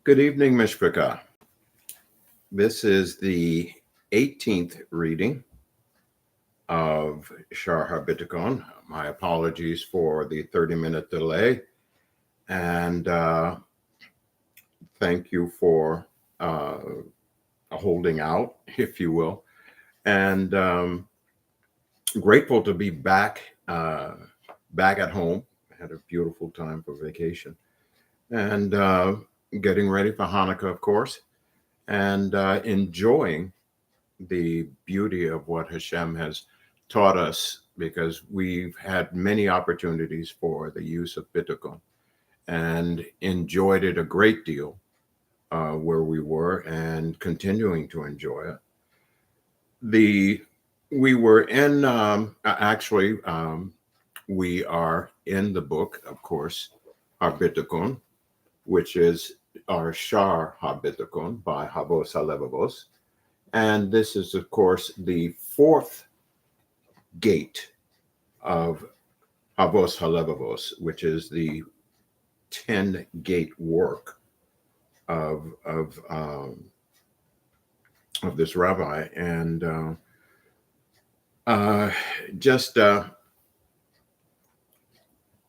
Good evening, Mishpachah. This is the 18th reading of SHAAR HABITACHON. My apologies for the 30-minute delay, and thank you for holding out, if you will, and grateful to be back at home. I had a beautiful time for vacation, and getting ready for Hanukkah, of course, and enjoying the beauty of what HaShem has taught us, because we've had many opportunities for the use of Bitachon and enjoyed it a great deal where we were, and continuing to enjoy it. We were in, we are in the book, of course, HABITACHON, which is our SHAAR HABITACHON by Havos HaLevavos. And this is, of course, the fourth gate of Havos HaLevavos, which is the 10-gate work of this rabbi. And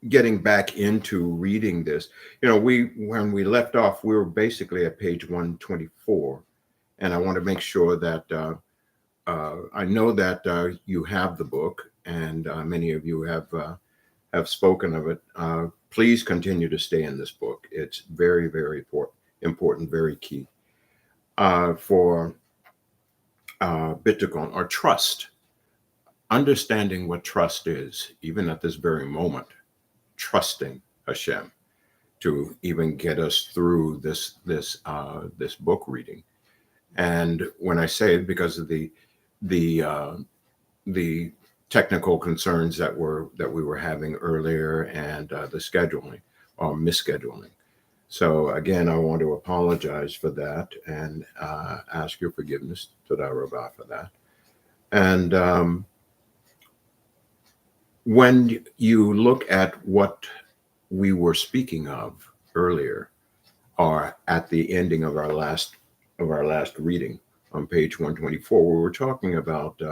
getting back into reading this, when we left off, we were basically at page 124. And I want to make sure that I know that you have the book, and many of you have spoken of it. Please continue to stay in this book. It's very, very important, very key for Bitachon, or trust. Understanding what trust is, even at this very moment, trusting HaShem to even get us through this book reading. And when I say it, because of the technical concerns that we were having earlier, and the scheduling or misscheduling. So again, I want to apologize for that and ask your forgiveness to the Rabbi for that. And when you look at what we were speaking of earlier, or at the ending of our last reading on page 124, we were talking about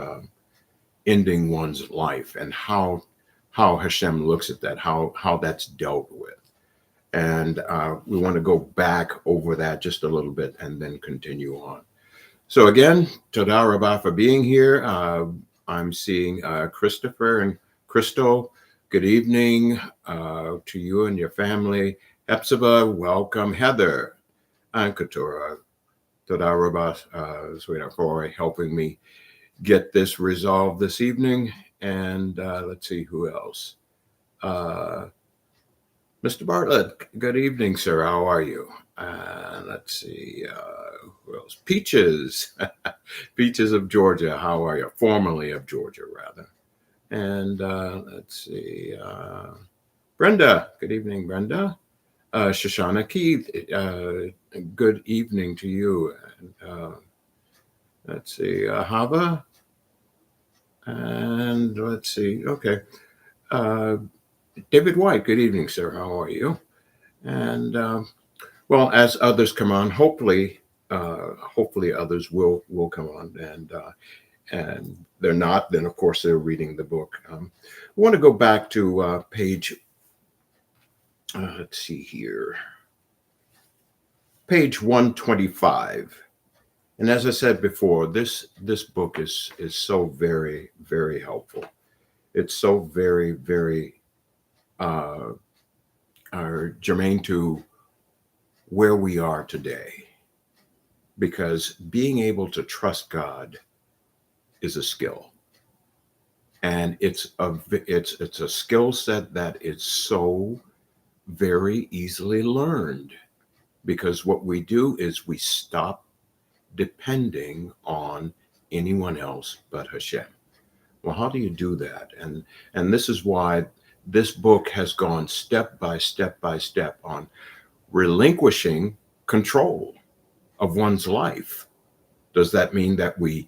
ending one's life and how HaShem looks at that, how that's dealt with. And we want to go back over that just a little bit and then continue on. So again, Toda Rabbi for being here. I'm seeing Christopher and Crystal. Good evening to you and your family. Hepzibah, welcome. Heather and Keturah. Toda Rabbi, sweetheart, for helping me get this resolved this evening. And let's see who else. Mr. Bartlett, good evening, sir. How are you? Let's see, who else? Peaches, Peaches of Georgia. How are you? Formerly of Georgia, rather. And let's see, Brenda. Good evening, Brenda. Shoshana Keith, good evening to you. And let's see, Hava. And let's see, okay. David White, good evening, sir. How are you? And well, as others come on, hopefully others will come on, and they're not, then of course they're reading the book. I want to go back to page, let's see here, page 125. And as I said before, this book is so very, very helpful. It's so very, very germane to where we are today, because being able to trust God is a skill, and it's a skill set that is so very easily learned, because what we do is we stop depending on anyone else but HaShem. Well, how do you do that? And this is why this book has gone step by step by step on relinquishing control of one's life. Does that mean that we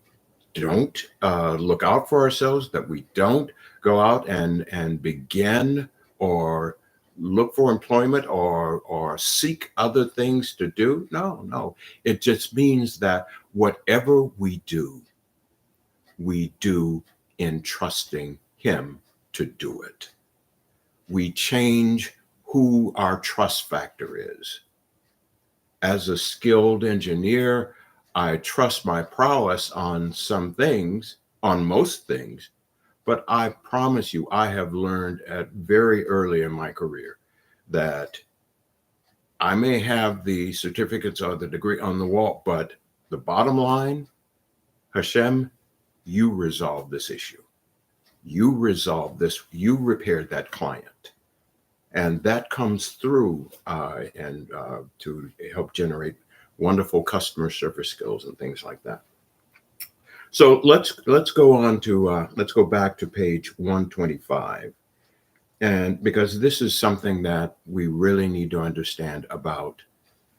don't look out for ourselves, that we don't go out and begin or look for employment or seek other things to do. No. It just means that whatever we do in trusting him to do it. We change who our trust factor is. As a skilled engineer, I trust my prowess on some things, on most things, but I promise you, I have learned at very early in my career that I may have the certificates or the degree on the wall, but the bottom line, HaShem, you resolve this issue. You resolve this, you repaired that client. And that comes through to help generate wonderful customer service skills and things like that. So let's go on to let's go back to page 125, and because this is something that we really need to understand about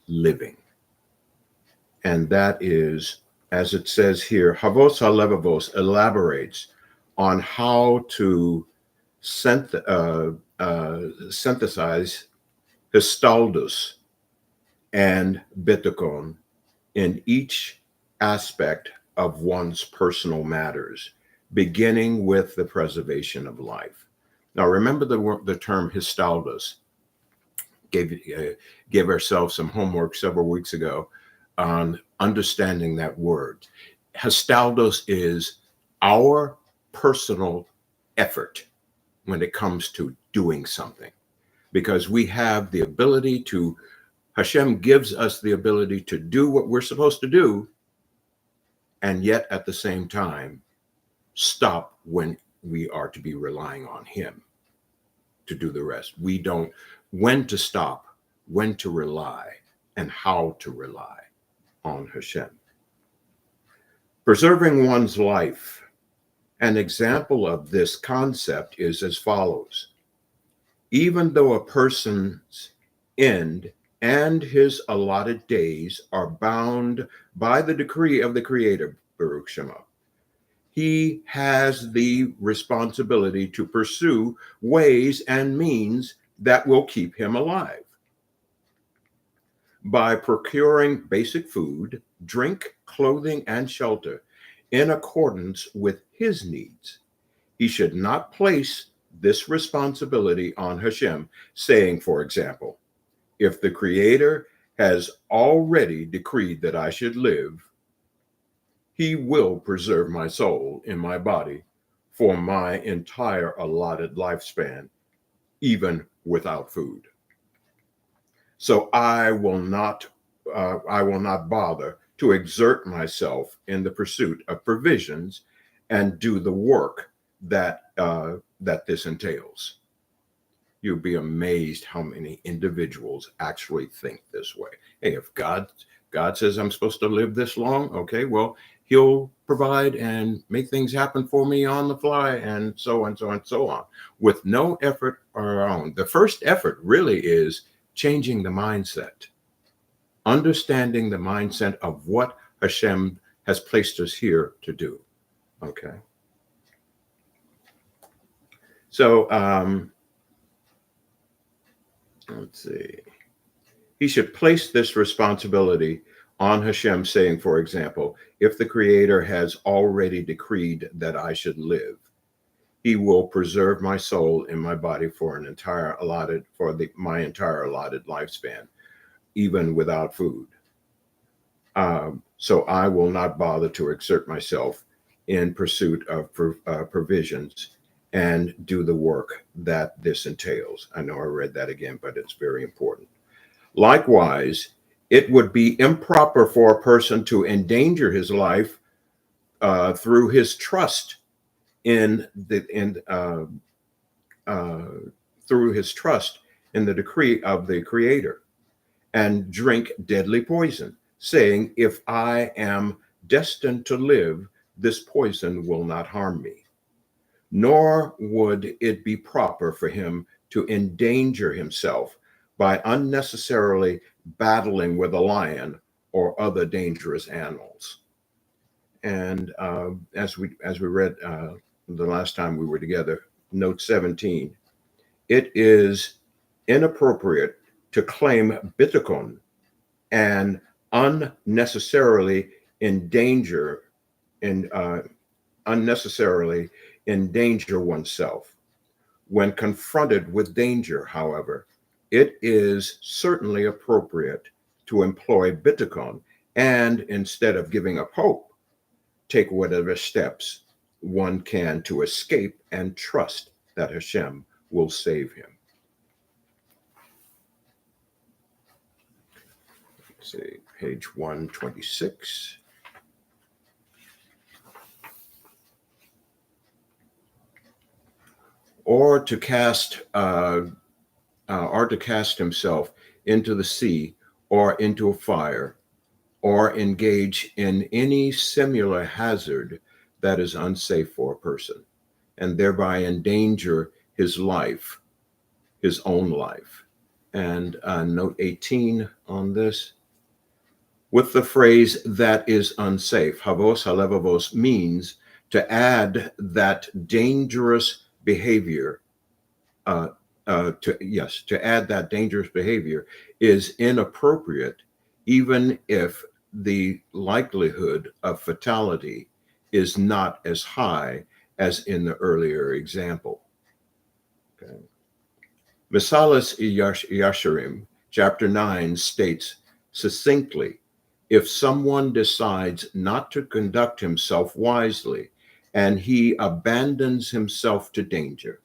living, and that is, as it says here, Havos HaLevavos elaborates on how to synthesize histaldus and bitachon in each aspect of one's personal matters, beginning with the preservation of life. Now, remember the term histaldus. Gave ourselves some homework several weeks ago on understanding that word. Histaldus is our personal effort when it comes to doing something, because we have the ability to, HaShem gives us the ability to do what we're supposed to do, and yet at the same time, stop when we are to be relying on him to do the rest. We don't, when to stop, when to rely, and how to rely on HaShem. Preserving one's life. An example of this concept is as follows. Even though a person's end and his allotted days are bound by the decree of the Creator, Baruch HaShem, he has the responsibility to pursue ways and means that will keep him alive. By procuring basic food, drink, clothing, and shelter in accordance with his needs, he should not place this responsibility on HaShem, saying, for example, if the Creator has already decreed that I should live, he will preserve my soul in my body for my entire allotted lifespan, even without food. So I will not bother to exert myself in the pursuit of provisions and do the work that this entails. You'll be amazed how many individuals actually think this way. Hey, if God says I'm supposed to live this long, okay, well, he'll provide and make things happen for me on the fly, and so on, so on, so on, with no effort of our own. The first effort really is changing the mindset, understanding the mindset of what HaShem has placed us here to do, okay? So, let's see. He should place this responsibility on HaShem, saying, for example, if the Creator has already decreed that I should live, he will preserve my soul in my body for my entire allotted lifespan, even without food. So I will not bother to exert myself in pursuit of provisions and do the work that this entails. I know I read that again, but it's very important. Likewise, it would be improper for a person to endanger his life through his trust through his trust in the decree of the Creator, and drink deadly poison, saying, if I am destined to live, this poison will not harm me. Nor would it be proper for him to endanger himself by unnecessarily battling with a lion or other dangerous animals. And as we read the last time we were together, note 17, it is inappropriate to claim bitachon and unnecessarily endanger oneself. When confronted with danger, however, it is certainly appropriate to employ bitachon and, instead of giving up hope, take whatever steps one can to escape and trust that HaShem will save him. Let's see, page 126. Or to cast himself into the sea or into a fire, or engage in any similar hazard that is unsafe for a person, and thereby endanger his life, his own life. And note 18 on this, with the phrase "that is unsafe," havos halevavos means to add that dangerous behavior. To add that dangerous behavior is inappropriate, even if the likelihood of fatality is not as high as in the earlier example. Okay. Misalis Yasharim, chapter 9, states succinctly, if someone decides not to conduct himself wisely and he abandons himself to danger,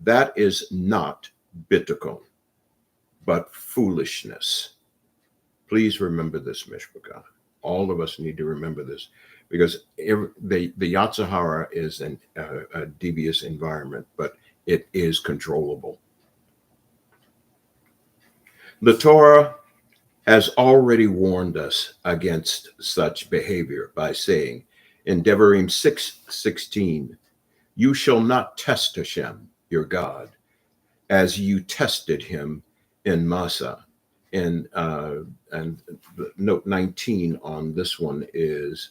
that is not bitachon, but foolishness. Please remember this, Mishpachah. All of us need to remember this, because the Yetzer Hara is a devious environment, but it is controllable. The Torah has already warned us against such behavior by saying in Devarim 6:16, you shall not test HaShem, your God, as you tested him in Massa. And note 19 on this one is,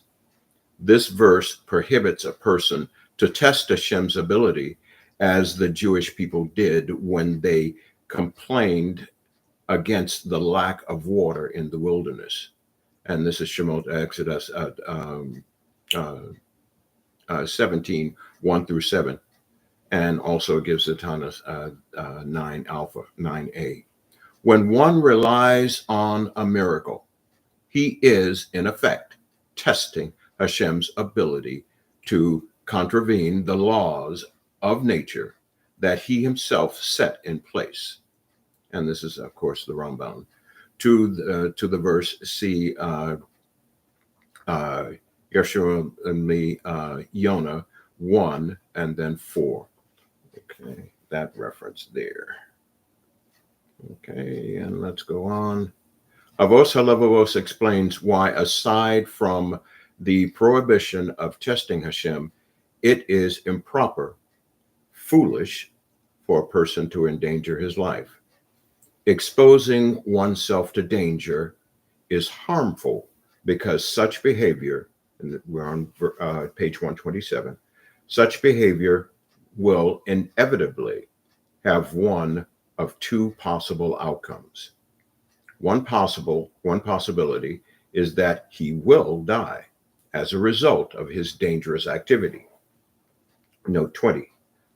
this verse prohibits a person to test Hashem's ability, as the Jewish people did when they complained against the lack of water in the wilderness. And this is Shemot Exodus 17, 1 through 7. And also gives the Tanis 9 Alpha, 9a. When one relies on a miracle, he is, in effect, testing Hashem's ability to contravene the laws of nature that he himself set in place. And this is, of course, the Rambam. To the verse, see Yeshua and me, Yonah 1 and then 4. Okay, that reference there. Okay, and let's go on. Avos Halevavos explains why, aside from the prohibition of testing Hashem, it is improper, foolish for a person to endanger his life. Exposing oneself to danger is harmful because such behavior, and we're on page 127, such behavior will inevitably have one of two possible outcomes. One possibility is that he will die as a result of his dangerous activity. Note 20.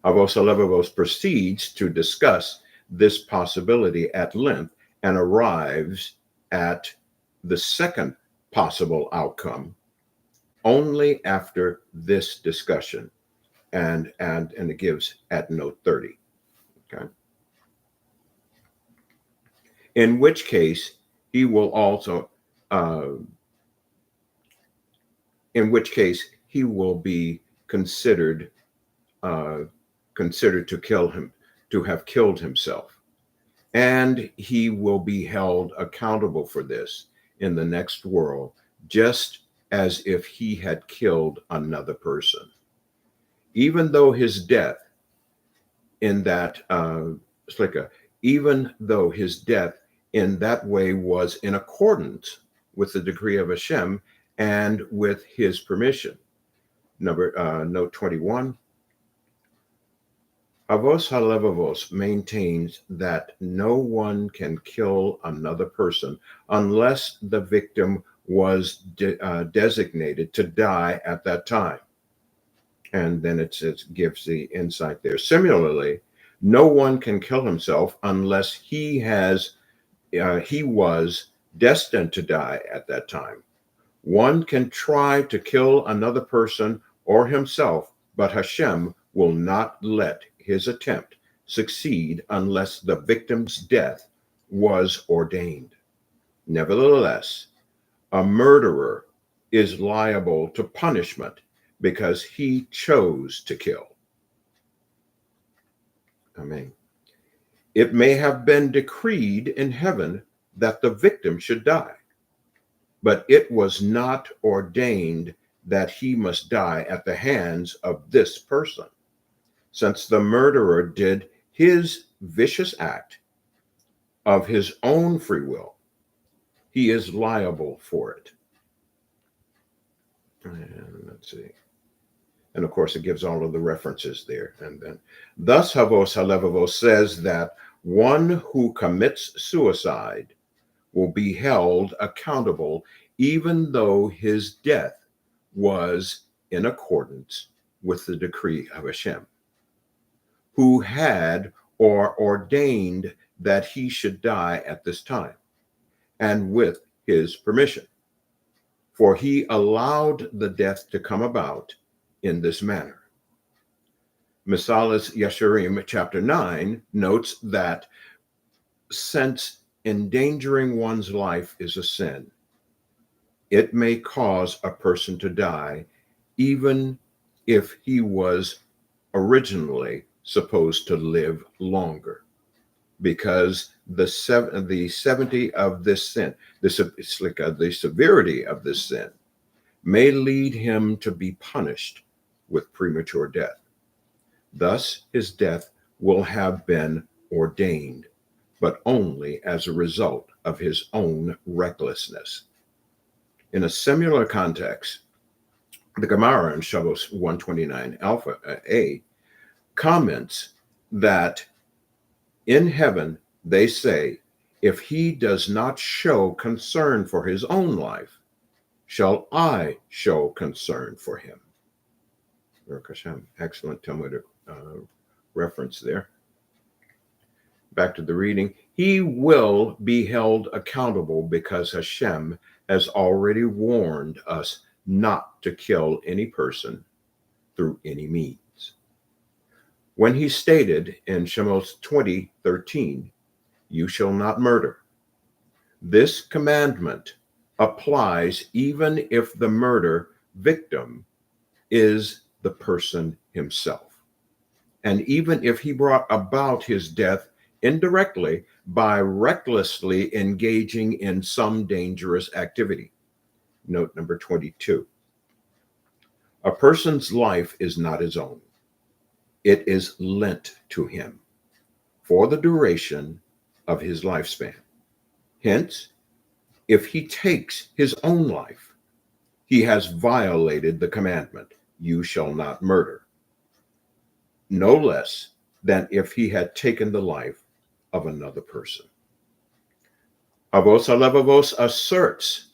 Avos Halevavos proceeds to discuss this possibility at length and arrives at the second possible outcome only after this discussion, and it gives at note 30. Okay. In which case he will also, be considered to have killed himself, and he will be held accountable for this in the next world, just as if he had killed another person. Even though his death in that in that way was in accordance with the decree of Hashem and with his permission. Note 21. Avos Halevavos maintains that no one can kill another person unless the victim was designated to die at that time. And then it gives the insight there. Similarly, no one can kill himself unless he was destined to die at that time. One can try to kill another person or himself, but HaShem will not let his attempt succeed unless the victim's death was ordained. Nevertheless, a murderer is liable to punishment because he chose to kill. Amen. It may have been decreed in heaven that the victim should die, but it was not ordained that he must die at the hands of this person. Since the murderer did his vicious act of his own free will, he is liable for it. And let's see. And of course, it gives all of the references there. And then, thus, Havos Halevavos says that one who commits suicide will be held accountable even though his death was in accordance with the decree of HaShem, who had or ordained that he should die at this time, and with his permission. For he allowed the death to come about in this manner. Misalas Yesharim, chapter 9, notes that since endangering one's life is a sin, it may cause a person to die even if he was originally supposed to live longer, because the severity of this sin, the severity of this sin may lead him to be punished with premature death. Thus, his death will have been ordained, but only as a result of his own recklessness. In a similar context, the Gemara in Shabbos 129 Alpha A comments that in heaven they say, if he does not show concern for his own life, shall I show concern for him? Baruch HaShem, excellent Talmudic reference there. Back to the reading. He will be held accountable because HaShem has already warned us not to kill any person through any means. When he stated in Shemos 20:13, you shall not murder, this commandment applies even if the murder victim is the person himself, and even if he brought about his death indirectly by recklessly engaging in some dangerous activity. Note number 22. A person's life is not his own. It is lent to him for the duration of his lifespan. Hence, if he takes his own life, he has violated the commandment, you shall not murder, no less than if he had taken the life of another person. Avos Halevavos asserts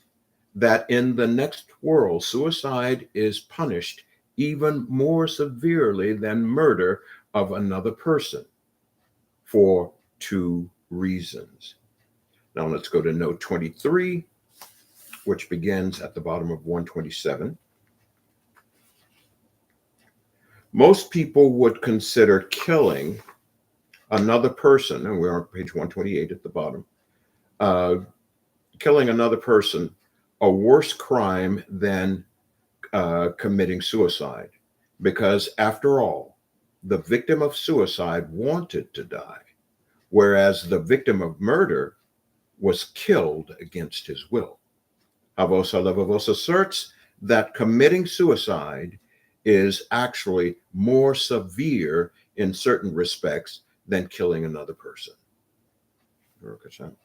that in the next world, suicide is punished even more severely than murder of another person for two reasons. Now let's go to note 23, which begins at the bottom of 127. Most people would consider killing another person, and we're on page 128 at the bottom, killing another person a worse crime than committing suicide, because after all, the victim of suicide wanted to die, whereas the victim of murder was killed against his will. Havos Halevavos asserts that committing suicide is actually more severe in certain respects than killing another person. Baruch HaShem.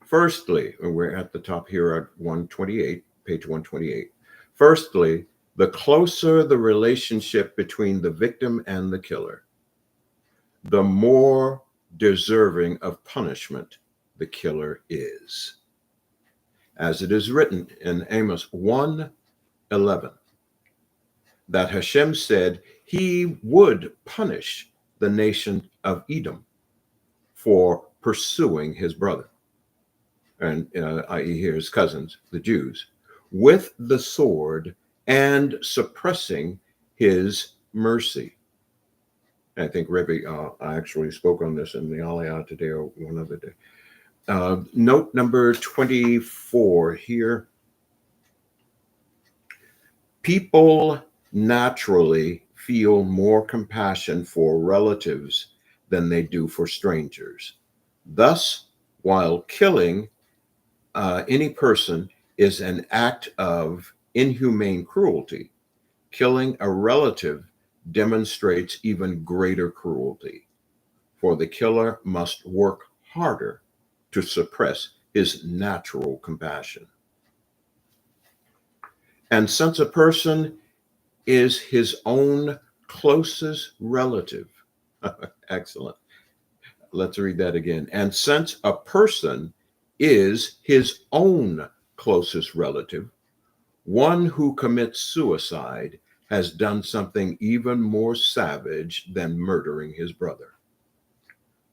Firstly, and we're at the top here at 128, page 128. Firstly, the closer the relationship between the victim and the killer, the more deserving of punishment the killer is. As it is written in Amos 1:11, that HaShem said he would punish the nation of Edom for pursuing his brother, and i.e. here his cousins, the Jews, with the sword and suppressing his mercy. I think Rabbi, I actually spoke on this in the Aliyah today or one other day. Note number 24 here. People naturally feel more compassion for relatives than they do for strangers. Thus, while killing any person is an act of inhumane cruelty, killing a relative demonstrates even greater cruelty, for the killer must work harder to suppress his natural compassion. And since a person is his own closest relative, excellent. Let's read that again. And since a person is his own closest relative, one who commits suicide has done something even more savage than murdering his brother.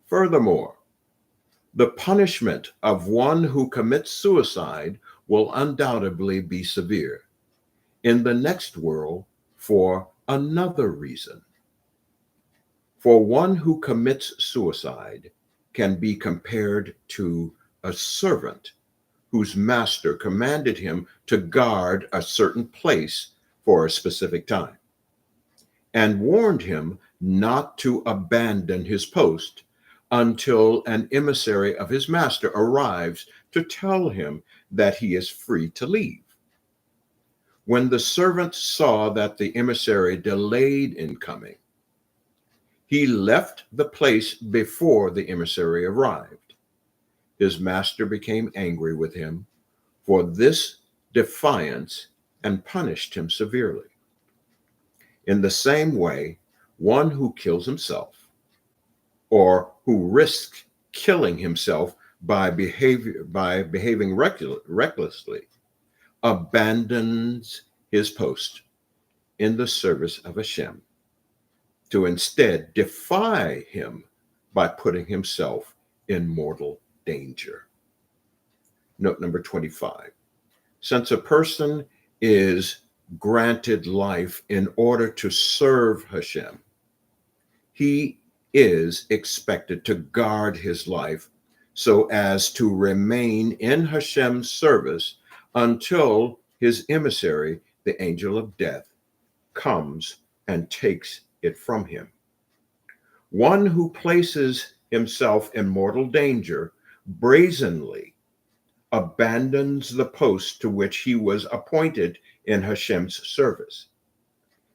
Furthermore, the punishment of one who commits suicide will undoubtedly be severe in the next world for another reason. For one who commits suicide can be compared to a servant whose master commanded him to guard a certain place for a specific time and warned him not to abandon his post until an emissary of his master arrives to tell him that he is free to leave. When the servant saw that the emissary delayed in coming, he left the place before the emissary arrived. His master became angry with him for this defiance and punished him severely. In the same way, one who kills himself or who risks killing himself by behaving recklessly abandons his post in the service of HaShem to instead defy him by putting himself in mortal danger. Note number 25. Since a person is granted life in order to serve HaShem, he is expected to guard his life so as to remain in HaShem's service until his emissary, the angel of death, comes and takes it from him. One who places himself in mortal danger brazenly abandons the post to which he was appointed in HaShem's service.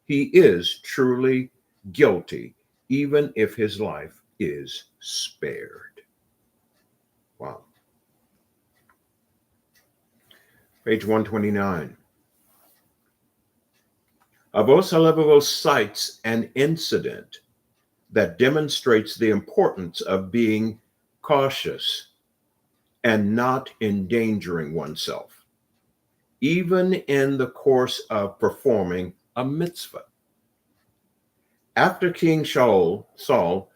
He is truly guilty, even if his life is spared. Wow. Page 129. Avos HaLevavos cites an incident that demonstrates the importance of being cautious and not endangering oneself, even in the course of performing a mitzvah. After King Saul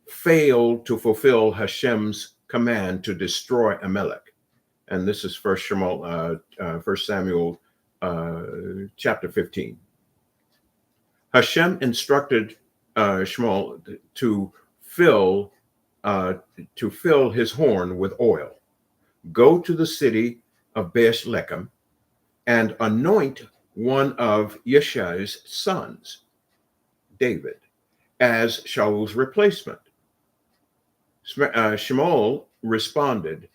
failed to fulfill HaShem's command to destroy Amalek, and this is 1 Samuel chapter 15. HaShem instructed Shmuel to fill his horn with oil. Go to the city of Beth-Lechem and anoint one of Yeshai's sons, David, as Shaul's replacement. Shmuel responded.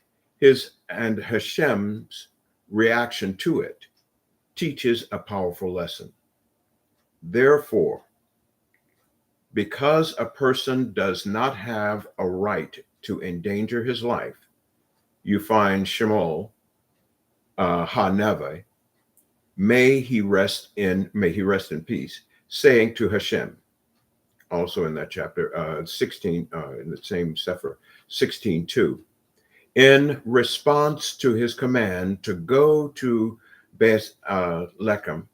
And Hashem's reaction to it teaches a powerful lesson. Therefore, because a person does not have a right to endanger his life, you find Shmuel, Haneve, may he rest in peace, saying to HaShem, also in that chapter 16, in the same Sefer 16:2, in response to his command to go to Beit Lechem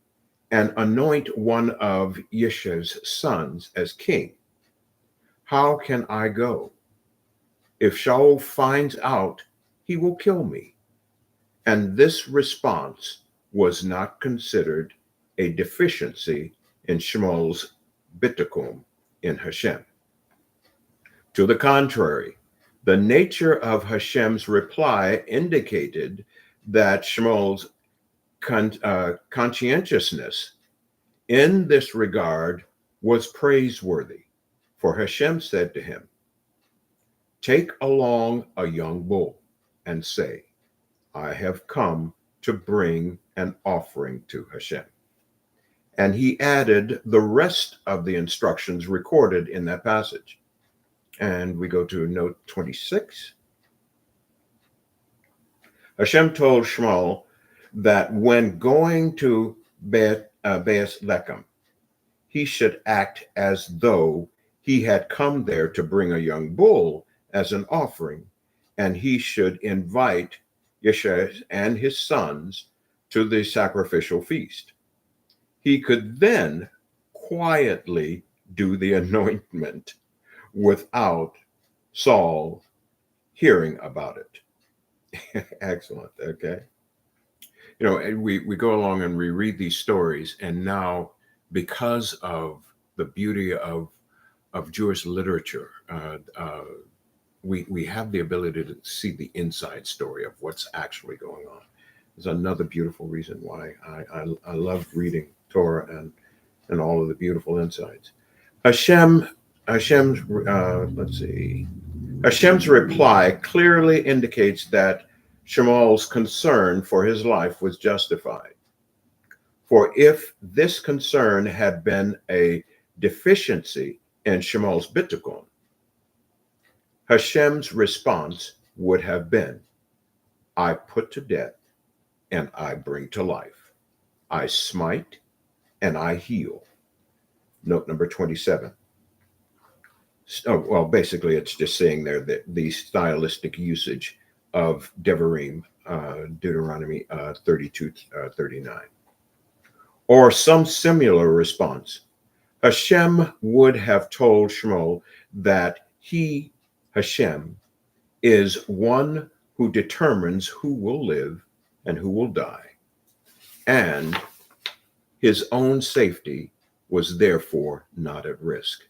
and anoint one of Yeshua's sons as king. How can I go? If Shaul finds out, he will kill me. And this response was not considered a deficiency in Shmuel's bitachon in HaShem. To the contrary, the nature of HaShem's reply indicated that Shmuel's conscientiousness in this regard was praiseworthy. For HaShem said to him, take along a young bull and say, I have come to bring an offering to HaShem. And he added the rest of the instructions recorded in that passage. And we go to note 26. HaShem told Shmuel that when going to Beit Lechem, he should act as though he had come there to bring a young bull as an offering, and he should invite Yeshua and his sons to the sacrificial feast. He could then quietly do the anointment without Saul hearing about it. Excellent. Okay. You know, we go along and we read these stories, and now because of the beauty of Jewish literature, we have the ability to see the inside story of what's actually going on. There's another beautiful reason why I love reading Torah and all of the beautiful insights. Hashem's reply clearly indicates that Shmuel's concern for his life was justified. For if this concern had been a deficiency in Shmuel's bitachon, Hashem's response would have been, I put to death and I bring to life. I smite and I heal. Note number 27. Oh, well, basically, it's just saying there that the stylistic usage of Devarim, Deuteronomy 32:39. Or some similar response. Hashem would have told Shmuel that he, Hashem, is one who determines who will live and who will die, and his own safety was therefore not at risk.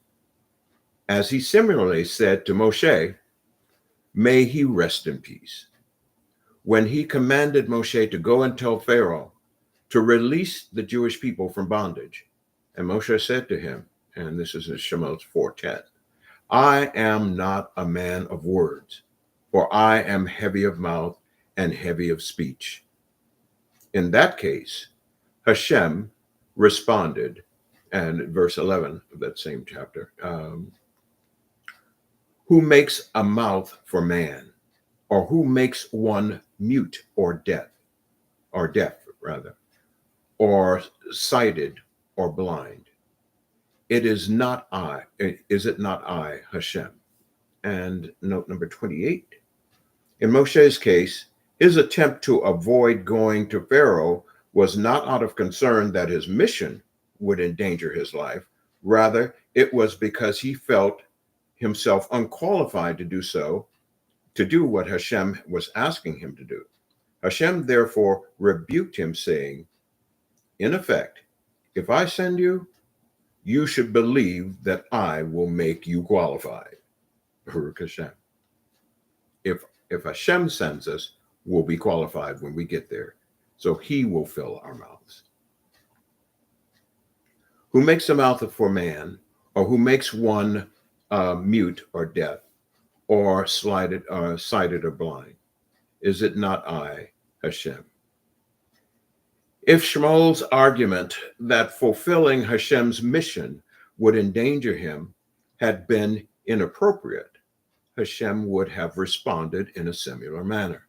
As he similarly said to Moshe, may he rest in peace. When he commanded Moshe to go and tell Pharaoh to release the Jewish people from bondage, and Moshe said to him, and this is in Shemot 4:10, I am not a man of words, for I am heavy of mouth and heavy of speech. In that case, Hashem responded, and verse 11 of that same chapter, who makes a mouth for man, or who makes one mute or deaf rather, or sighted or blind? Is it not I, Hashem? And note number 28. In Moshe's case, his attempt to avoid going to Pharaoh was not out of concern that his mission would endanger his life. Rather, it was because he felt himself unqualified to do what Hashem was asking him to do. Hashem therefore rebuked him, saying, in effect, if I send you, you should believe that I will make you qualified. Baruch HaShem. If Hashem sends us, we'll be qualified when we get there. So he will fill our mouths. Who makes a mouth for man, or who makes one mute or deaf, or sighted or blind? Is it not I, Hashem? If Shmuel's argument that fulfilling Hashem's mission would endanger him had been inappropriate, Hashem would have responded in a similar manner.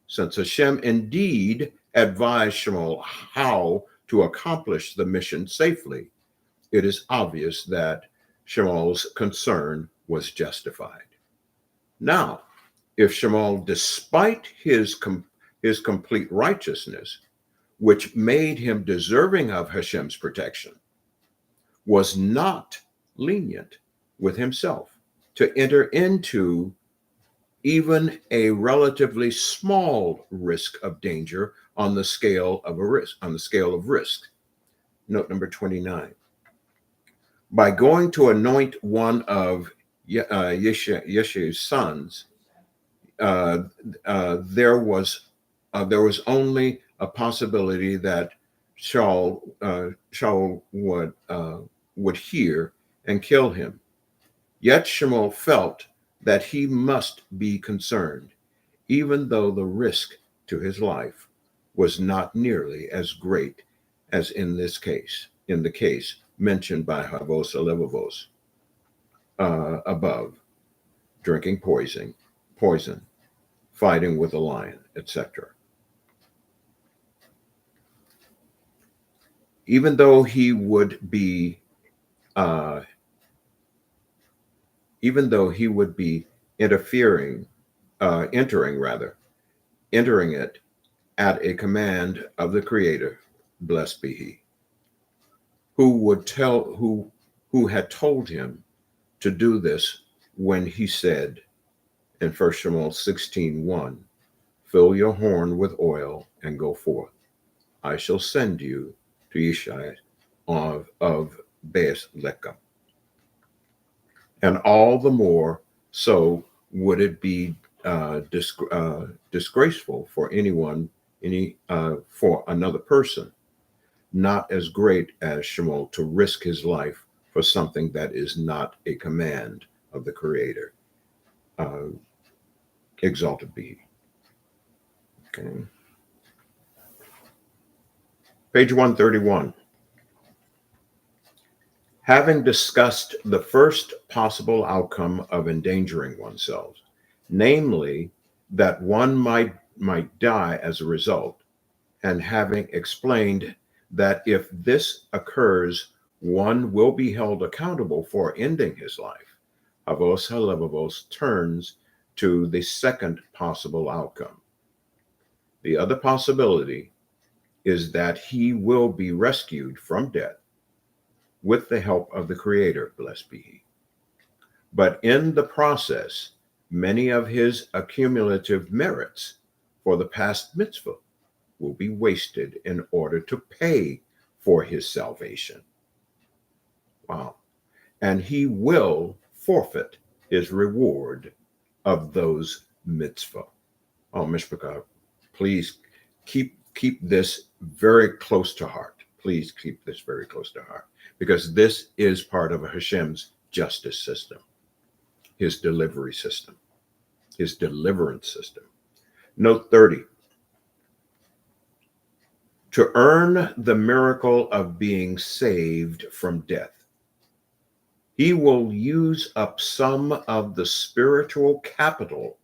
since Hashem indeed advised Shmuel how to accomplish the mission safely, it is obvious that Shmuel's concern was justified. Now, if Shmuel, despite his complete righteousness, which made him deserving of Hashem's protection, was not lenient with himself to enter into even a relatively small risk of danger on the scale of risk. Note number 29. By going to anoint one of Yeshua's sons, there was only a possibility that Shaul would hear and kill him. Yet Shmuel felt that he must be concerned, even though the risk to his life was not nearly as great as in the case mentioned by Havos Alevavos above, drinking poison, fighting with a lion, etc. Even though he would be entering it at a command of the Creator, blessed be He, who had told him to do this when he said in 1 Samuel 16:1, fill your horn with oil and go forth. I shall send you to Yeshua of Beit-Lechem. And all the more so would it be disgraceful for for another person, not as great as Shmuel, to risk his life for something that is not a command of the Creator. Exalted be He. Okay. Page 131. Having discussed the first possible outcome of endangering oneself, namely that one might die as a result, and having explained that if this occurs, one will be held accountable for ending his life, Havos Halevavos turns to the second possible outcome. The other possibility is that he will be rescued from death with the help of the Creator, blessed be He. But in the process, many of his accumulative merits for the past mitzvah will be wasted in order to pay for his salvation. Wow. And he will forfeit his reward of those mitzvah. Oh, Mishpachah, please keep this very close to heart. Please keep this very close to heart, because this is part of Hashem's justice system, his delivery system, his deliverance system. Note 30. To earn the miracle of being saved from death, he will use up some of the spiritual capital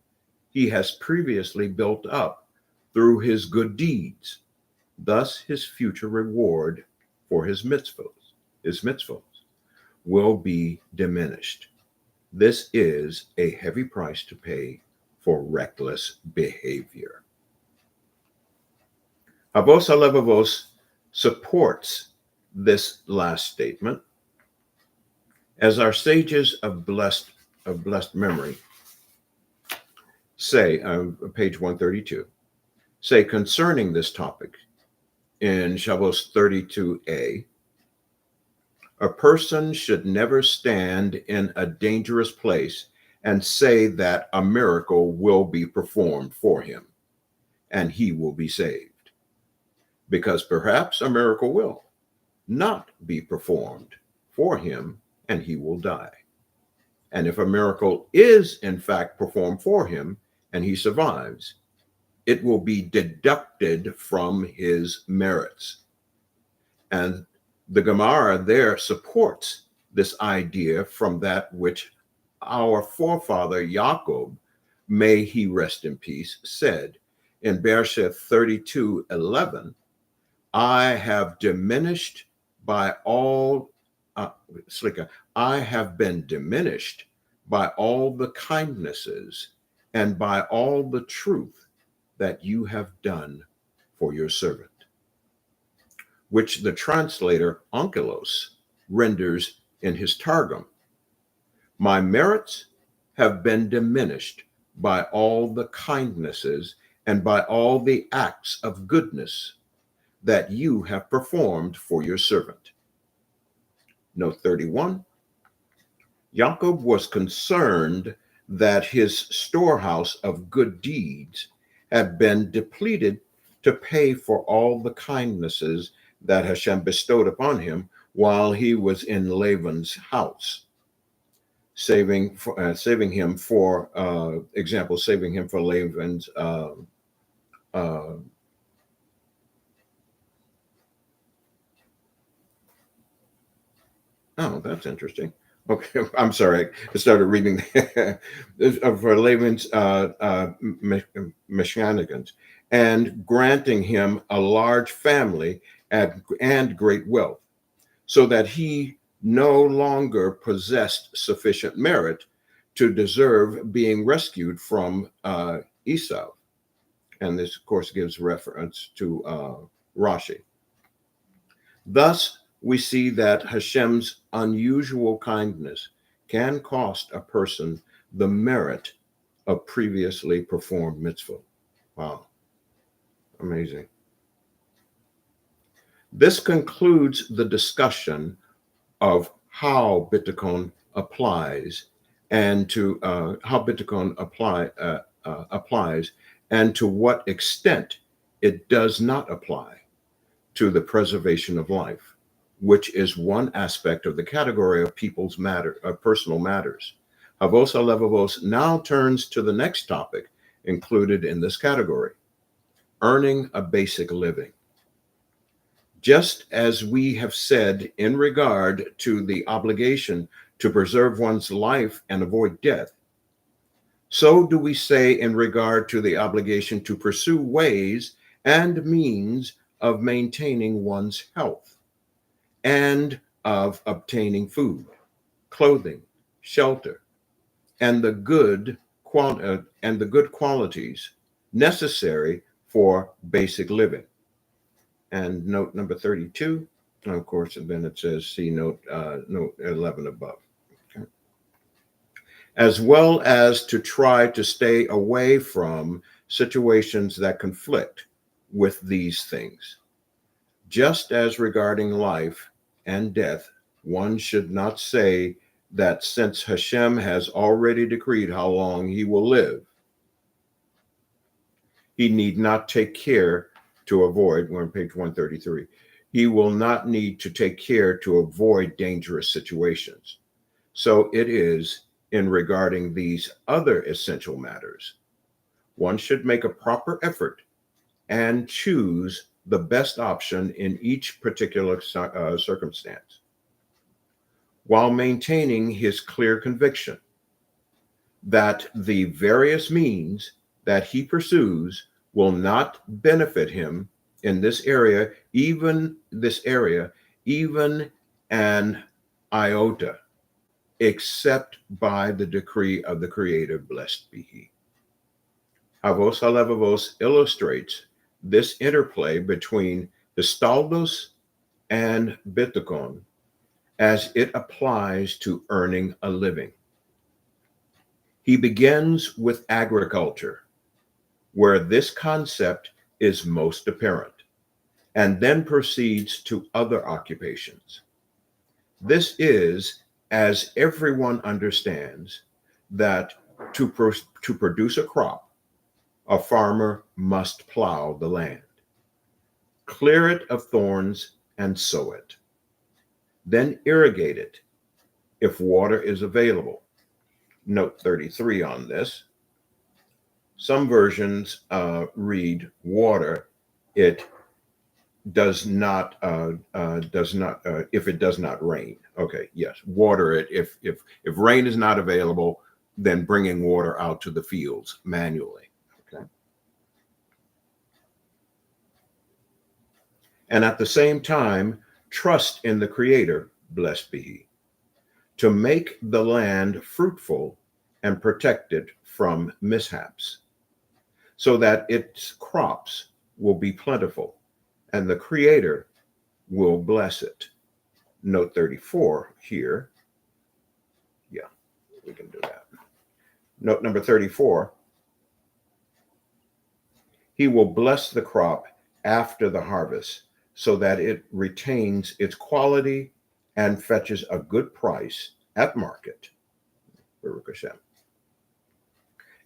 he has previously built up through his good deeds. Thus, his future reward for his mitzvahs will be diminished. This is a heavy price to pay for reckless behavior. Havos Halevavos supports this last statement, as our sages of blessed memory say, page 132, say concerning this topic in Shabbos 32a, a person should never stand in a dangerous place and say that a miracle will be performed for him and he will be saved, because perhaps a miracle will not be performed for him and he will die. And if a miracle is in fact performed for him and he survives, it will be deducted from his merits. And the Gemara there supports this idea from that which our forefather Yaakov, may he rest in peace, said in Bereshit 32:11, I have diminished by all, I have been diminished by all the kindnesses and by all the truth that you have done for your servant, which the translator Onkelos renders in his Targum. My merits have been diminished by all the kindnesses and by all the acts of goodness that you have performed for your servant. Note 31, Yaakov was concerned that his storehouse of good deeds had been depleted to pay for all the kindnesses that Hashem bestowed upon him while he was in Laban's house, saving him for Laban's oh, that's interesting. Okay, I'm sorry. I started reading for Laban's shenanigans, and granting him a large family and great wealth, so that he no longer possessed sufficient merit to deserve being rescued from Esau. And this, of course, gives reference to Rashi. Thus, we see that Hashem's unusual kindness can cost a person the merit of previously performed mitzvah. Wow, amazing. This concludes the discussion of how habitakon applies and to applies and to what extent it does not apply to the preservation of life, which is one aspect of the category of personal matters. Havos Alevavos now turns to the next topic included in this category, earning a basic living. Just as we have said in regard to the obligation to preserve one's life and avoid death, so do we say in regard to the obligation to pursue ways and means of maintaining one's health and of obtaining food, clothing, shelter, and the good qualities necessary for basic living. And note number 32, and of course, and then it says, see note 11 above. Okay. As well as to try to stay away from situations that conflict with these things. Just as regarding life and death, one should not say that since Hashem has already decreed how long he will live, he need not take care to avoid, we're on page 133, he will not need to take care to avoid dangerous situations. So it is in regarding these other essential matters. One should make a proper effort and choose the best option in each particular circumstance, while maintaining his clear conviction that the various means that he pursues will not benefit him in this area, even an iota, except by the decree of the Creator, blessed be he. Havos Halevavos illustrates this interplay between histaldos and habitakon as it applies to earning a living. He begins with agriculture, where this concept is most apparent, and then proceeds to other occupations. This is, as everyone understands, that to produce a crop, a farmer must plow the land, clear it of thorns, and sow it. Then irrigate it if water is available. Note 33 on this. Some versions read water. It does not if it does not rain. Okay, yes, water it if rain is not available, then bringing water out to the fields manually. Okay. and at the same time trust in the Creator, blessed be He, to make the land fruitful and protect it from mishaps, so that its crops will be plentiful and the Creator will bless it. Note 34 here. Yeah, we can do that. Note number 34. He will bless the crop after the harvest so that it retains its quality and fetches a good price at market. Baruch HaShem.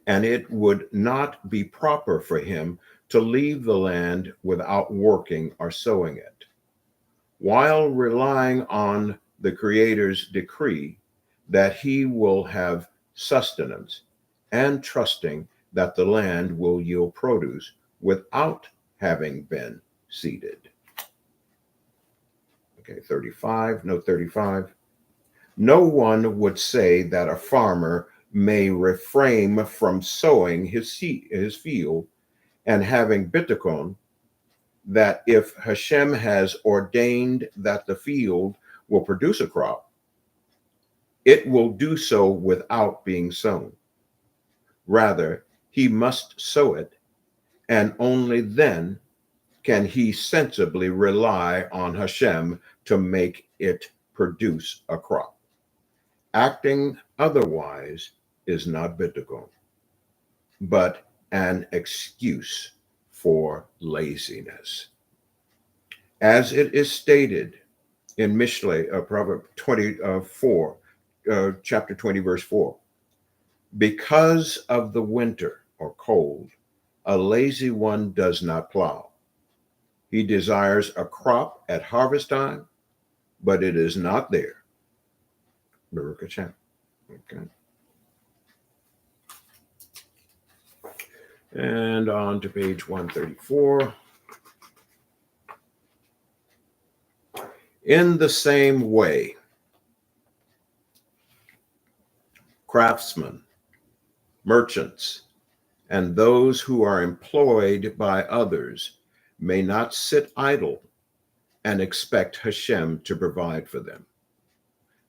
And it would not be proper for him to leave the land without working or sowing it. While relying on the Creator's decree that he will have sustenance and trusting that the land will yield produce without having been seeded. Okay, 35, note 35. No one would say that a farmer may refrain from sowing his field and having habitakon, that if HaShem has ordained that the field will produce a crop, it will do so without being sown. Rather, he must sow it, and only then can he sensibly rely on HaShem to make it produce a crop. Acting otherwise is not habitakon, but an excuse for laziness. As it is stated in Mishle, Proverb 24, chapter 20, verse 4, because of the winter or cold, a lazy one does not plow. He desires a crop at harvest time, but it is not there. Baruch HaShem. Okay. And on to page 134. In the same way, craftsmen, merchants, and those who are employed by others may not sit idle and expect HaShem to provide for them.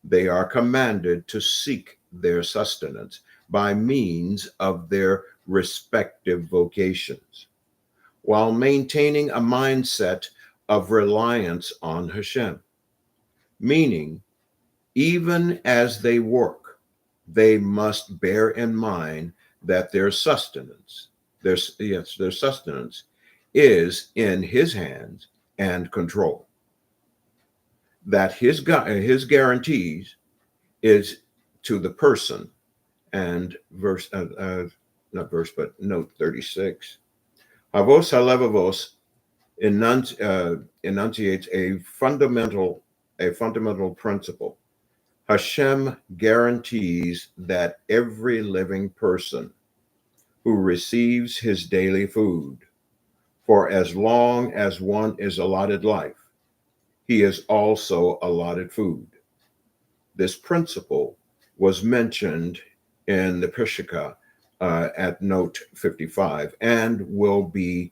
They are commanded to seek their sustenance by means of their respective vocations, while maintaining a mindset of reliance on HaShem. Meaning, even as they work, they must bear in mind that their sustenance is in his hands and control. That his guarantees is to the person. And note 36. Havos halevavos enunciates a fundamental principle. HaShem guarantees that every living person who receives his daily food, for as long as one is allotted life, he is also allotted food. This principle was mentioned in the Peshicha at note 55 and will be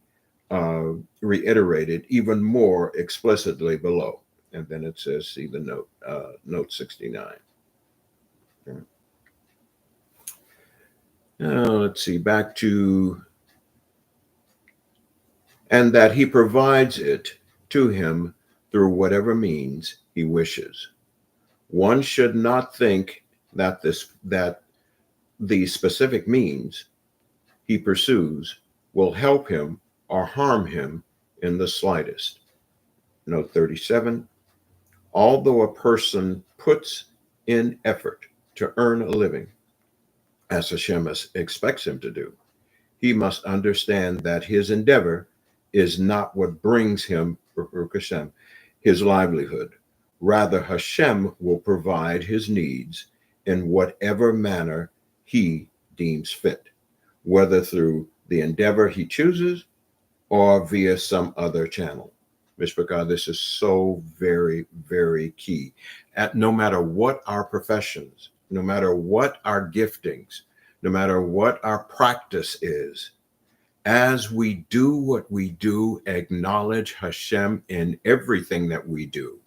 reiterated even more explicitly below. And then it says, see the note, note 69. Okay. Now, let's see, back to, and that he provides it to him through whatever means he wishes. One should not think that the specific means he pursues will help him or harm him in the slightest. Note 37. Although a person puts in effort to earn a living, as HaShem expects him to do, he must understand that his endeavor is not what brings him, Baruch HaShem, his livelihood. Rather, HaShem will provide his needs in whatever manner he deems fit, whether through the endeavor he chooses or via some other channel. Mishpachah, this is so very, very key. No matter what our professions, no matter what our giftings, no matter what our practice is, as we do what we do, acknowledge HaShem in everything that we do,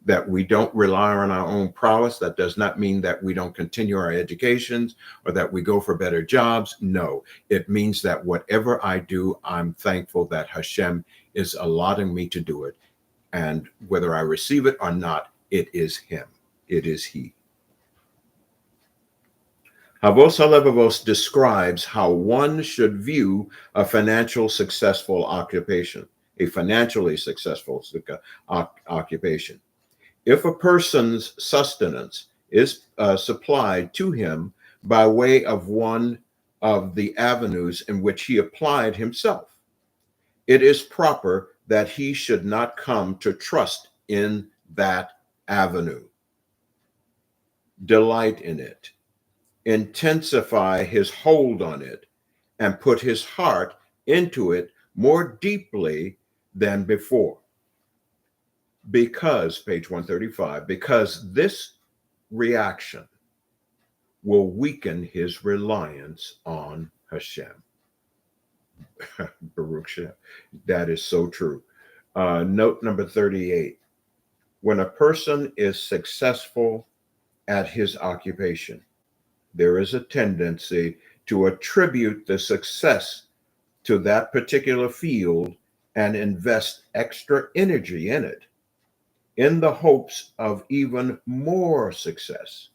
that we don't rely on our own prowess. That does not mean that we don't continue our educations or that we go for better jobs. No, it means that whatever I do, I'm thankful that HaShem is allotting me to do it. And whether I receive it or not, it is Him. It is He. Havos HaLevavos describes how one should view a financially successful occupation, a financially successful occupation. If a person's sustenance is supplied to him by way of one of the avenues in which he applied himself, it is proper that he should not come to trust in that avenue, delight in it, intensify his hold on it, and put his heart into it more deeply than before. Because, page 135, because this reaction will weaken his reliance on HaShem. Baruch HaShem. That is so true. Note number 38. When a person is successful at his occupation, there is a tendency to attribute the success to that particular field and invest extra energy in it, in the hopes of even more success.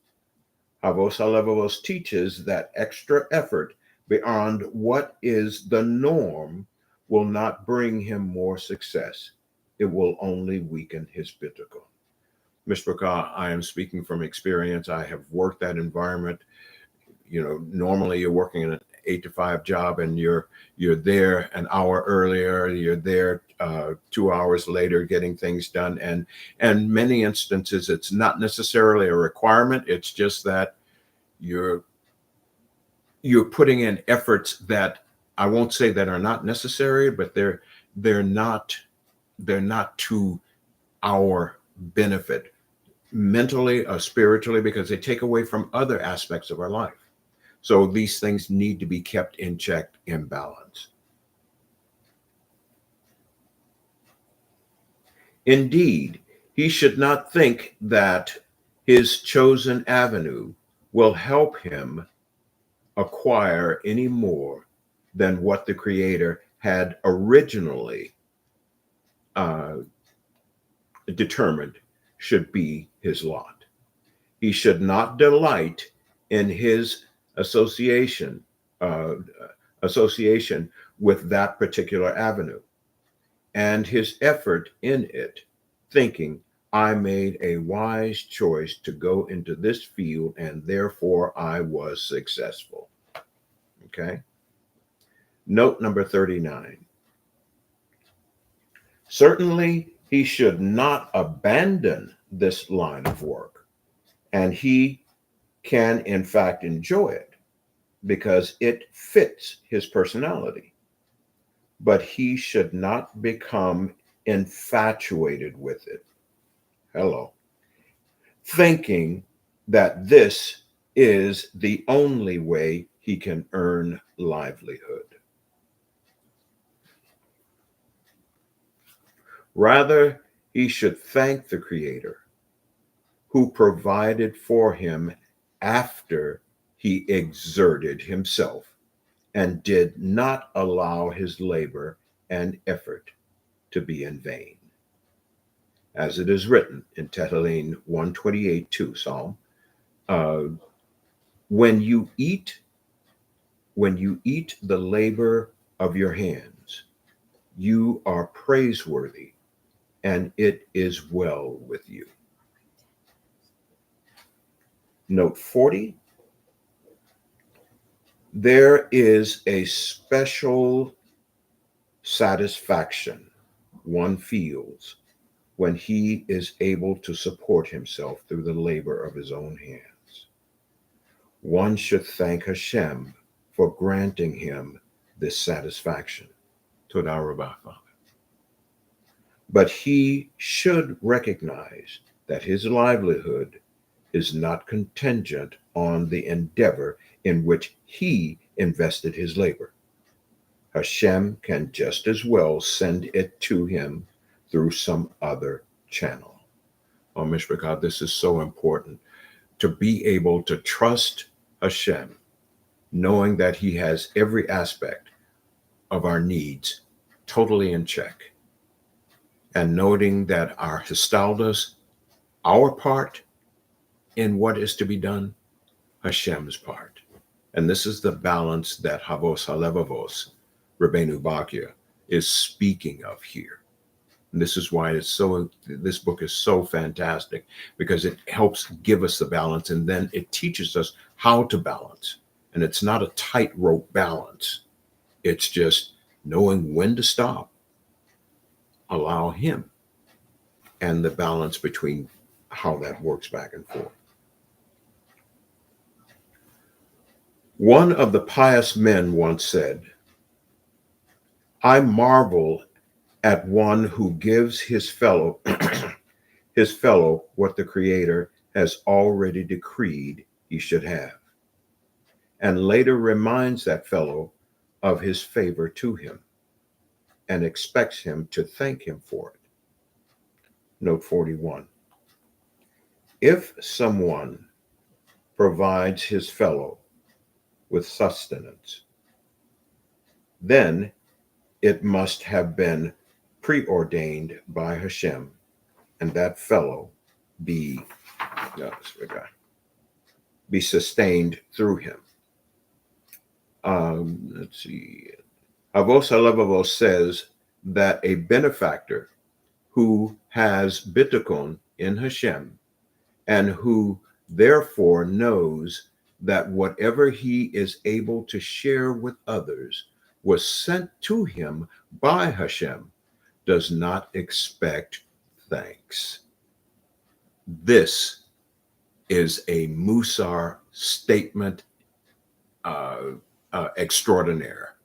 Havos HaLevavos teaches that extra effort beyond what is the norm will not bring him more success. It will only weaken his bitachon. Mishpachah, I am speaking from experience. I have worked that environment. You know, normally you're working in an 8 to 5 job and you're there an hour earlier, you're there 2 hours later getting things done. And many instances, it's not necessarily a requirement. It's just that you're putting in efforts that I won't say that are not necessary, but they're not to our benefit mentally or spiritually, because they take away from other aspects of our life. So these things need to be kept in check, in balance. Indeed, he should not think that his chosen avenue will help him acquire any more than what the Creator had originally determined should be his lot. He should not delight in his association with that particular avenue and his effort in it, thinking, I made a wise choice to go into this field and therefore I was successful. Okay. Note number 39. Certainly, he should not abandon this line of work, and he can in fact enjoy it because it fits his personality. But he should not become infatuated with it. Hello. Thinking that this is the only way he can earn livelihood. Rather, he should thank the Creator who provided for him after he exerted himself and did not allow his labor and effort to be in vain. As it is written in Tehillim 128:2, Psalm, when you eat the labor of your hands, you are praiseworthy, and it is well with you. Note 40. There is a special satisfaction one feels when he is able to support himself through the labor of his own hands. One should thank HaShem for granting him this satisfaction. Todah Rabbi, Father. But he should recognize that his livelihood is not contingent on the endeavor in which he invested his labor. HaShem can just as well send it to him through some other channel. Oh, Mishpachah, this is so important, to be able to trust HaShem, knowing that he has every aspect of our needs totally in check, and noting that our histaldas, our part in what is to be done, Hashem's part. And this is the balance that Havos Halevavos, Rabbeinu Bachya, is speaking of here. And this is why this book is so fantastic, because it helps give us the balance, and then it teaches us how to balance. And it's not a tightrope balance. It's just knowing when to stop, allow him, and the balance between how that works back and forth. One of the pious men once said, "I marvel at one who gives his fellow what the Creator has already decreed he should have, and later reminds that fellow of his favor to him and expects him to thank him for it." Note 41. If someone provides his fellow with sustenance, then it must have been preordained by HaShem, and that fellow be sustained through him. Let's see. Havos Halevavos says that a benefactor who has habitakon in HaShem, and who therefore knows that whatever he is able to share with others was sent to him by HaShem, does not expect thanks. This is a Musar statement extraordinaire.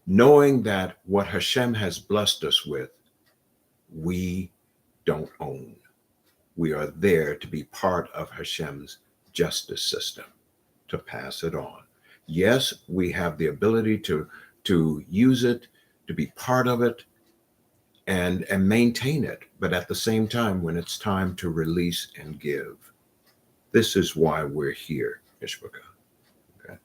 Knowing that what HaShem has blessed us with, we don't own. We are there to be part of HaShem's justice system, to pass it on. Yes, we have the ability to use it, to be part of it, and maintain it. But at the same time, when it's time to release and give, this is why we're here, Mishpachah. Okay?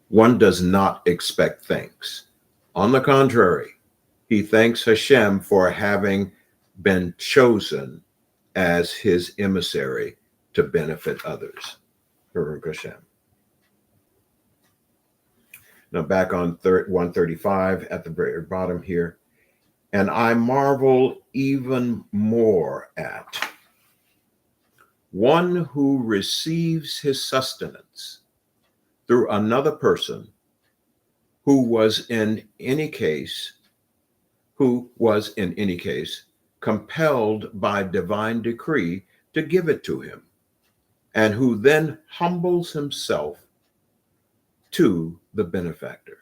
One does not expect thanks. On the contrary, he thanks HaShem for having been chosen as his emissary to benefit others. Baruch HaShem. Now back on 135 at the very bottom here. And I marvel even more at one who receives his sustenance through another person who was in any case compelled by divine decree to give it to him, and who then humbles himself to the benefactor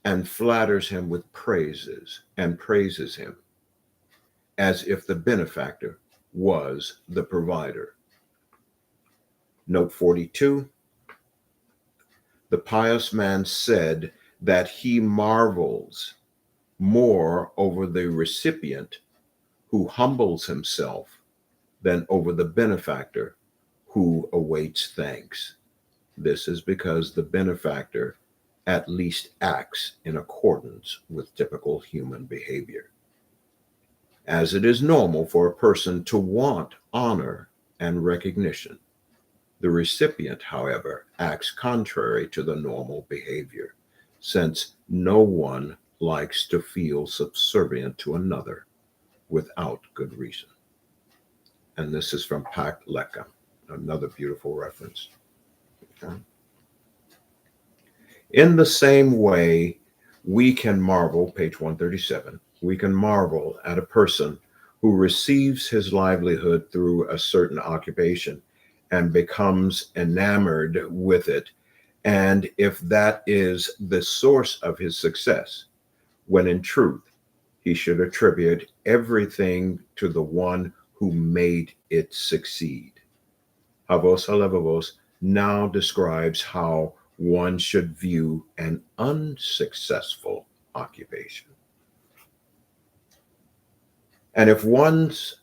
and flatters him with praises and praises him as if the benefactor was the provider. Note 42. The pious man said that he marvels more over the recipient who humbles himself than over the benefactor who awaits thanks. This is because the benefactor at least acts in accordance with typical human behavior, as it is normal for a person to want honor and recognition. The recipient, however, acts contrary to the normal behavior, since no one likes to feel subservient to another without good reason. And this is from Pak Leka, another beautiful reference. Okay. In the same way, we can marvel, page 137, we can marvel at a person who receives his livelihood through a certain occupation and becomes enamored with it, and if that is the source of his success, when in truth, he should attribute everything to the one who made it succeed. Havos Halevavos now describes how one should view an unsuccessful occupation. And if one's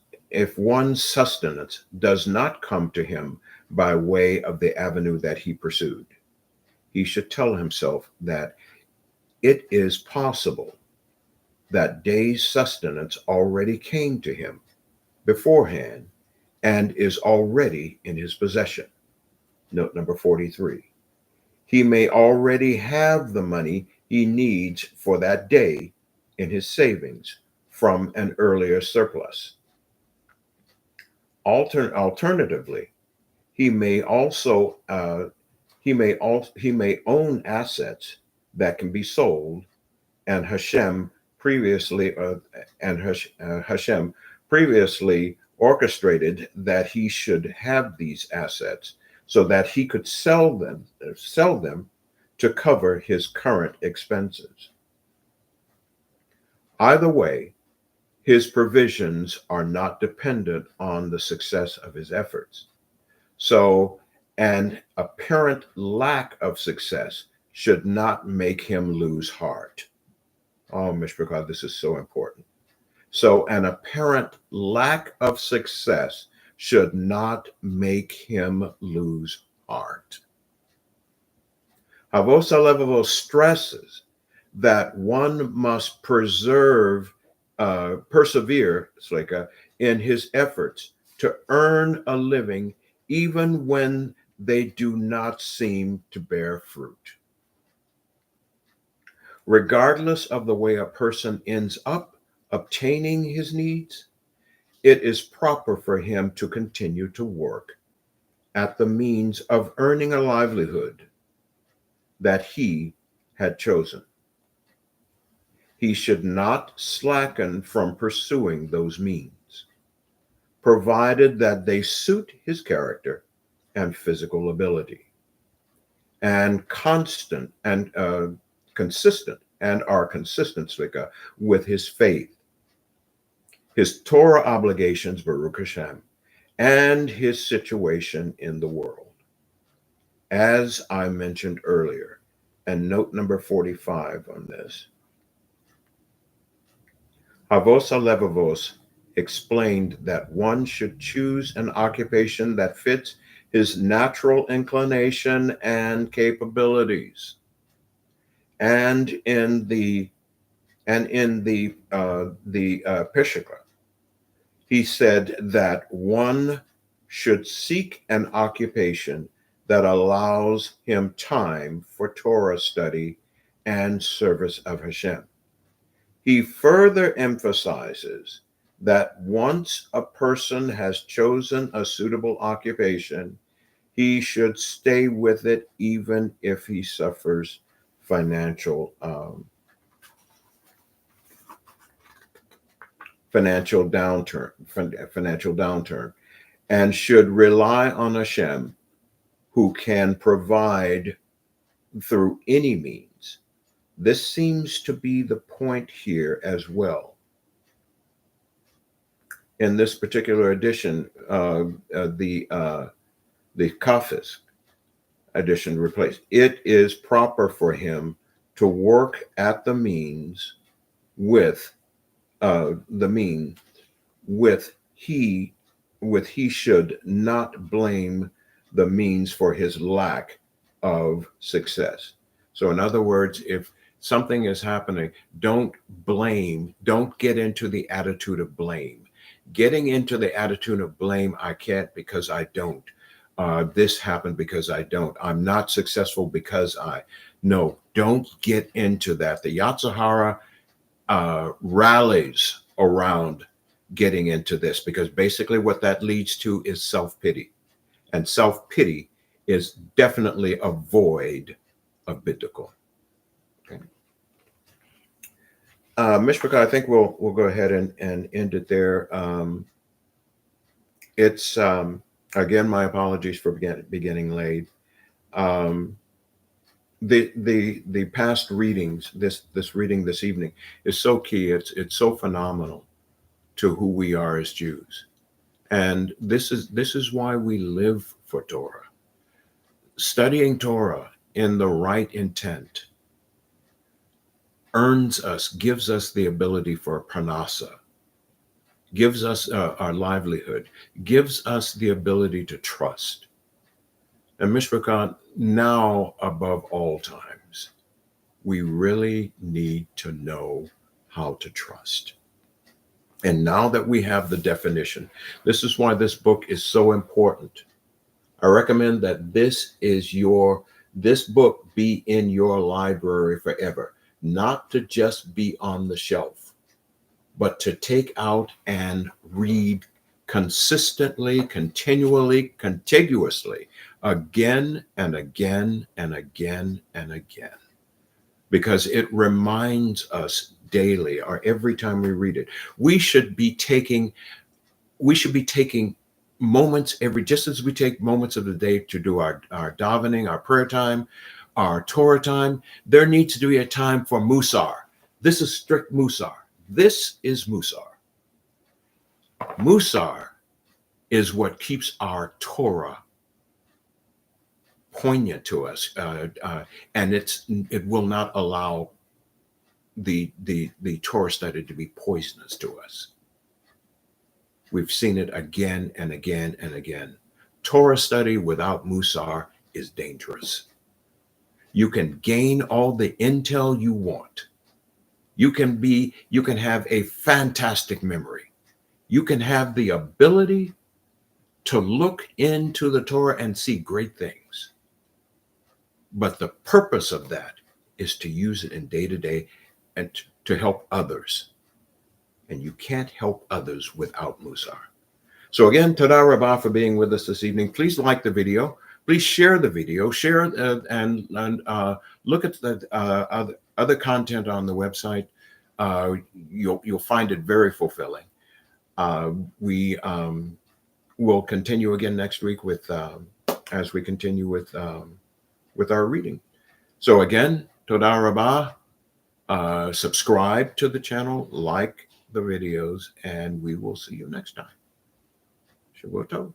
sustenance does not come to him by way of the avenue that he pursued, he should tell himself that it is possible that day's sustenance already came to him beforehand and is already in his possession. Note number 43. He may already have the money he needs for that day in his savings from an earlier surplus. Alternatively, he may own assets that can be sold, and Hashem previously orchestrated that he should have these assets so that he could sell them to cover his current expenses. Either way, his provisions are not dependent on the success of his efforts. So an apparent lack of success should not make him lose heart. Oh, Mishpachah, this is so important. So an apparent lack of success should not make him lose heart. Havos HaLevavos stresses that one must persevere in his efforts to earn a living even when they do not seem to bear fruit. Regardless of the way a person ends up obtaining his needs, it is proper for him to continue to work at the means of earning a livelihood that he had chosen. He should not slacken from pursuing those means, provided that they suit his character and physical ability, and consistent and are consistent with his faith, his Torah obligations, Baruch HaShem, and his situation in the world. As I mentioned earlier, and note number 45 on this, Havos HaLevavos explained that one should choose an occupation that fits his natural inclination and capabilities. And in the Peshachah, he said that one should seek an occupation that allows him time for Torah study and service of Hashem. He further emphasizes that once a person has chosen a suitable occupation, he should stay with it even if he suffers financial downturn, and should rely on Hashem, who can provide through any means. This seems to be the point here as well. In this particular edition, the Kafis edition replaced. It is proper for him to work at the means he should not blame the means for his lack of success. So in other words, if something is happening, don't get into the attitude of blame. Getting into the attitude of blame, I can't because I don't. This happened because I don't. I'm not successful because no, don't get into that. The Yetzer Hara rallies around getting into this, because basically what that leads to is self-pity. And self-pity is definitely a void of biblical. Okay. Mishpachah, I think we'll go ahead and end it there. It's again, my apologies for beginning late. The past readings, this reading this evening is so key. It's so phenomenal to who we are as Jews, and this is why we live for Torah. Studying Torah in the right intent earns us, gives us the ability for parnasa, gives us our livelihood, gives us the ability to trust. And Mishpacha, now above all times, we really need to know how to trust. And now that we have the definition, this is why this book is so important. I recommend that this book be in your library forever, not to just be on the shelf, but to take out and read consistently, continually, contiguously, again and again and again and again, because it reminds us daily or every time we read it. We should be taking moments just as we take moments of the day to do our davening, our prayer time, our Torah time. There needs to be a time for musar. This is strict musar. This is musar. Musar is what keeps our Torah poignant to us, and it will not allow the Torah study to be poisonous to us. We've seen it again and again and again. Torah study without musar is dangerous. You can gain all the intel you want. You can have a fantastic memory. You can have the ability to look into the Torah and see great things. But the purpose of that is to use it in day-to-day and to help others. And you can't help others without musar. So again, Toda Rabbah for being with us this evening. Please like the video. Please share the video. Share and look at the other content on the website. You'll find it very fulfilling. We will continue again next week as we continue with our reading. So again, Toda Rabbah. Subscribe to the channel, like the videos, and we will see you next time. Shavua Tov.